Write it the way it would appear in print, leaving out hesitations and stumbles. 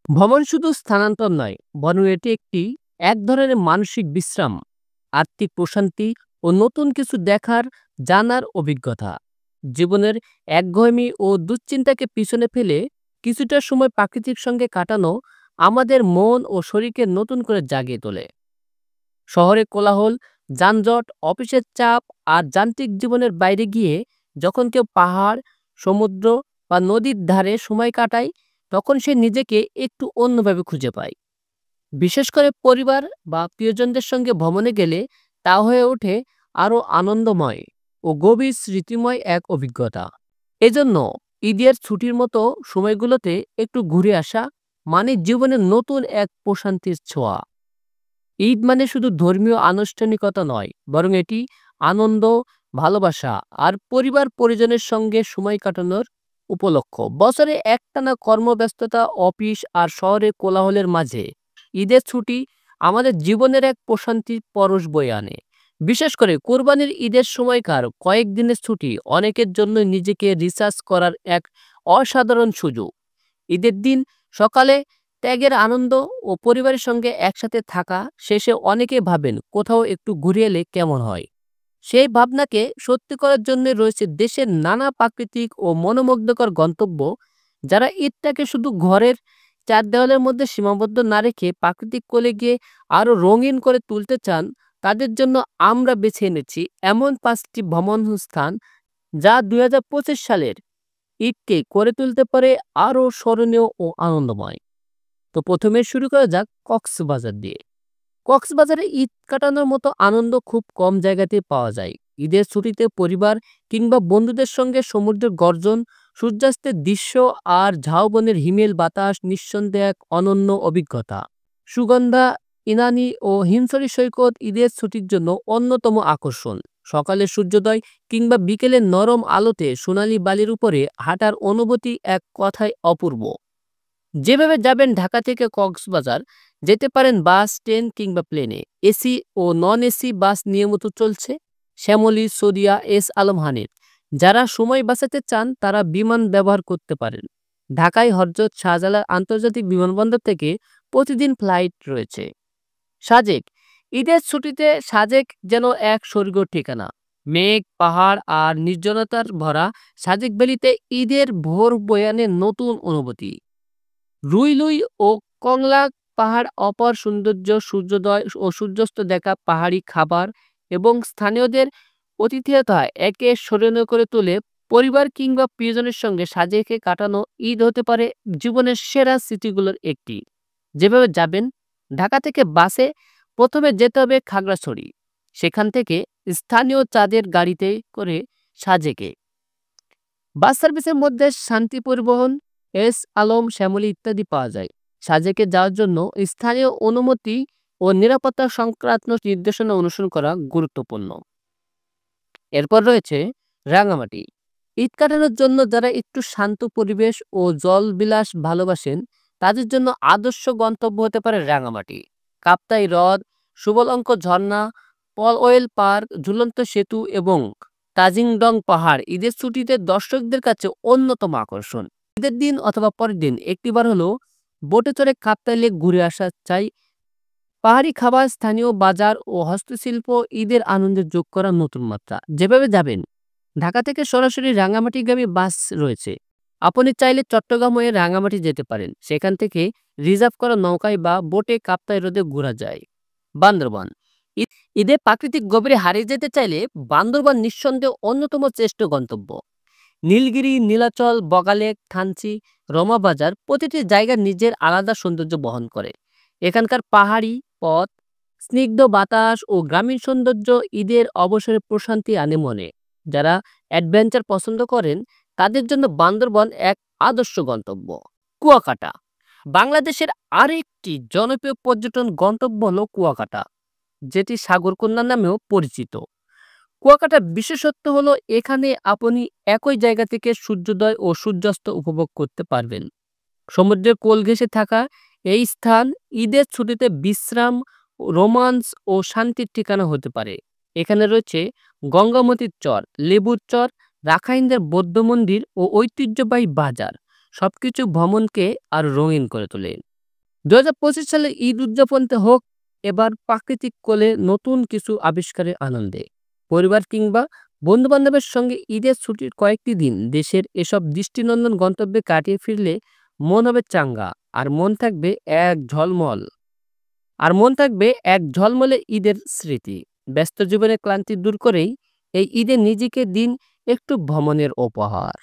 ভ্রমণ শুধু স্থানান্তর নয়, বরং এটি একটি এক ধরনের মানসিক বিশ্রাম, আত্মিক প্রশান্তি ও নতুন কিছু দেখার, জানার অভিজ্ঞতা। জীবনের একঘেয়েমি ও দুশ্চিন্তাকে পিছনে ফেলে কিছুটা সময় প্রাকৃতিক সঙ্গে কাটানো আমাদের মন ও শরীরকে নতুন করে জাগিয়ে তোলে। শহরে কোলাহল, যানজট, অফিসের চাপ আর যান্ত্রিক জীবনের বাইরে গিয়ে যখন কেউ পাহাড়, সমুদ্র বা নদীর ধারে সময় কাটায়, তখন সে নিজেকে একটু অন্যভাবে খুঁজে পায়। বিশেষ করে পরিবার বা প্রিয়জনদের সঙ্গে ভ্রমণে গেলে তা হয়ে ওঠে আরও আনন্দময় ও গভীর স্মৃতিময় এক অভিজ্ঞতা। এজন্য ঈদের ছুটির মতো সময়গুলোতে একটু ঘুরে আসা মানে জীবনের নতুন এক প্রশান্তির ছোঁয়া। ঈদ মানে শুধু ধর্মীয় আনুষ্ঠানিকতা নয়, বরং এটি আনন্দ, ভালোবাসা আর পরিবার পরিজনের সঙ্গে সময় কাটানোর উপলক্ষ। বছরে একটানা কর্মব্যস্ততা, অফিস আর শহরের কোলাহলের মাঝে ঈদের ছুটি আমাদের জীবনের এক প্রশান্তির পরশ বয়ে আনে। বিশেষ করে কোরবানির ঈদের সময়কার কয়েকদিনের ছুটি অনেকের জন্য নিজেকে রিচার্জ করার এক অসাধারণ সুযোগ। ঈদের দিন সকালে ত্যাগের আনন্দ ও পরিবারের সঙ্গে একসাথে থাকা শেষে অনেকে ভাবেন কোথাও একটু ঘুরে এলে কেমন হয়। সেই ভাবনাকে সত্যি করার জন্য রয়েছে দেশের নানা প্রাকৃতিক ও মনোমুগ্ধকর গন্তব্য। যারা ঈদটাকে শুধু ঘরের চার দেওয়ালের মধ্যে সীমাবদ্ধ না রেখে প্রাকৃতিক কোলে গিয়ে আরো রঙিন করে তুলতে চান, তাদের জন্য আমরা বেছে এনেছি এমন 5টি ভ্রমণ স্থান যা 2025 সালের ঈদকে করে তুলতে পারে আরো স্মরণীয় ও আনন্দময়। তো প্রথমে শুরু করা যাক কক্সবাজার দিয়ে। কক্সবাজারে ঈদ কাটানোর মতো আনন্দ খুব কম জায়গাতেই পাওয়া যায়। ঈদের ছুটিতে পরিবার কিংবা বন্ধুদের সঙ্গে সমুদ্রের গর্জন, সূর্যাস্তের দৃশ্য আর ঝাউবনের হিমেল বাতাস নিঃসন্দেহে এক অনন্য অভিজ্ঞতা। সুগন্ধা, ইনানি ও হিমছড়ি সৈকত ঈদের ছুটির জন্য অন্যতম আকর্ষণ। সকালে সূর্যোদয় কিংবা বিকেলের নরম আলোতে সোনালী বালির উপরে হাঁটার অনুভূতি এক কথায় অপূর্ব। যেভাবে যাবেন ঢাকা থেকে কক্সবাজার, যেতে পারেন বাস, ট্রেন কিংবা প্লেনে। এসি ও নন এসি বাস নিয়মিত চলছে। শ্যামলী, সদিয়া, এস আলম হানিফ। যারা সময় বাঁচাতে চান তারা বিমান ব্যবহার করতে পারেন। ঢাকায় হজরত শাহজালাল আন্তর্জাতিক বিমানবন্দর থেকে প্রতিদিন ফ্লাইট রয়েছে। সাজেক, ঈদের ছুটিতে সাজেক যেন এক স্বর্গীয় ঠিকানা। মেঘ, পাহাড় আর নির্জনতার ভরা সাজেক ভ্যালিতে ঈদের ভোর বয়ানের নতুন অনুভূতি। রুইলুই ও কংলা পাহাড় অপার সৌন্দর্য, সূর্যোদয় ও সূর্যাস্ত দেখা, পাহাড়ি খাবার এবং স্থানীয়দের আতিথেয়তা একে স্মরণীয় করে তোলে। পরিবার কিংবা প্রিয়জনের সঙ্গে সাজেকে কাটানো ঈদ হতে পারে জীবনের সেরা স্মৃতিগুলোর একটি। যেভাবে যাবেন, ঢাকা থেকে বাসে প্রথমে যেতে হবে খাগড়াছড়ি, সেখান থেকে স্থানীয় চাঁদের গাড়িতে করে সাজেকে। বাস সার্ভিসের মধ্যে শান্তি পরিবহন, এস আলম, শ্যামলী ইত্যাদি পাওয়া যায়। সাজেকে যাওয়ার জন্য স্থানীয় অনুমতি ও নিরাপত্তা সংক্রান্ত নির্দেশনা অনুসরণ করা গুরুত্বপূর্ণ। এরপর রয়েছে রাঙামাটি। ঈদ কাটানোর জন্য যারা একটু শান্ত পরিবেশ ও জলবিলাস ভালোবাসেন, তাদের জন্য আদর্শ গন্তব্য হতে পারে রাঙামাটি। কাপ্তাই হ্রদ, সুবলঙ্ক ঝর্ণা, পল ওয়েল পার্ক, ঝুলন্ত সেতু এবং তাজিংডং পাহাড় ঈদের ছুটিতে দর্শকদের কাছে অন্যতম আকর্ষণ। ঈদের দিন অথবা পরের দিন একটিবার হলো বোটে চড়ে কাপ্তাই লেক ঘুরে আসা চাই। পাহাড়ি খাবার, স্থানীয় বাজার ও হস্তশিল্প ঈদের আনন্দে যোগ করা নতুন মাত্রা। যেভাবে যাবেন, ঢাকা থেকে সরাসরি রাঙামাটিগামী বাস রয়েছে। আপনি চাইলে চট্টগ্রাম হয়ে রাঙামাটি যেতে পারেন। সেখান থেকে রিজার্ভ করা নৌকায় বা বোটে কাপ্তাই হ্রদে ঘোরা যায়। বান্দরবান, ঈদে প্রাকৃতিক গভীরে হারিয়ে যেতে চাইলে বান্দরবান নিঃসন্দেহে অন্যতম শ্রেষ্ঠ গন্তব্য। নীলগিরি, নীলাচল, বগালেক, থানচি, রমাবাজার প্রতিটি জায়গা নিজের আলাদা সৌন্দর্য বহন করে। এখানকার পাহাড়ি পথ, স্নিগ্ধ বাতাস ও গ্রামীণ সৌন্দর্য ঈদের অবসরে প্রশান্তি আনে মনে। যারা অ্যাডভেঞ্চার পছন্দ করেন তাদের জন্য বান্দরবন এক আদর্শ গন্তব্য। কুয়াকাটা, বাংলাদেশের আরেকটি জনপ্রিয় পর্যটন গন্তব্য হলো কুয়াকাটা, যেটি সাগরকন্যা নামেও পরিচিত। কুয়াকাটার বিশেষত্ব হলো এখানে আপনি একই জায়গা থেকে সূর্যোদয় ও সূর্যাস্ত উপভোগ করতে পারবেন। সমুদ্রের কোল ঘেঁষে থাকা এই স্থান ঈদের ছুটিতে বিশ্রাম, রোমান্স ও শান্তির ঠিকানা হতে পারে। এখানে রয়েছে গঙ্গামতির চর, লেবুর চর, রাখাইনদের বৌদ্ধ মন্দির ও ঐতিহ্যবাহী বাজার। সবকিছু ভ্রমণকে আর রঙিন করে তোলে। ২০২৫ সালে ঈদ উদযাপনটা হোক এবার প্রাকৃতিক কোলে নতুন কিছু আবিষ্কারের আনন্দে। পরিবার কিংবা বন্ধু-বান্ধবের সঙ্গে ঈদের ছুটির কয়েকটি দিন দেশের এসব দৃষ্টিনন্দন গন্তব্যে কাটিয়ে ফিরলে মন হবে চাঙ্গা আর মন থাকবে এক ঝলমল আর মন থাকবে এক ঝলমলে ঈদের স্মৃতি। ব্যস্ত জীবনের ক্লান্তি দূর করেই এই ঈদে নিজেকে দিন একটু ভ্রমণের উপহার।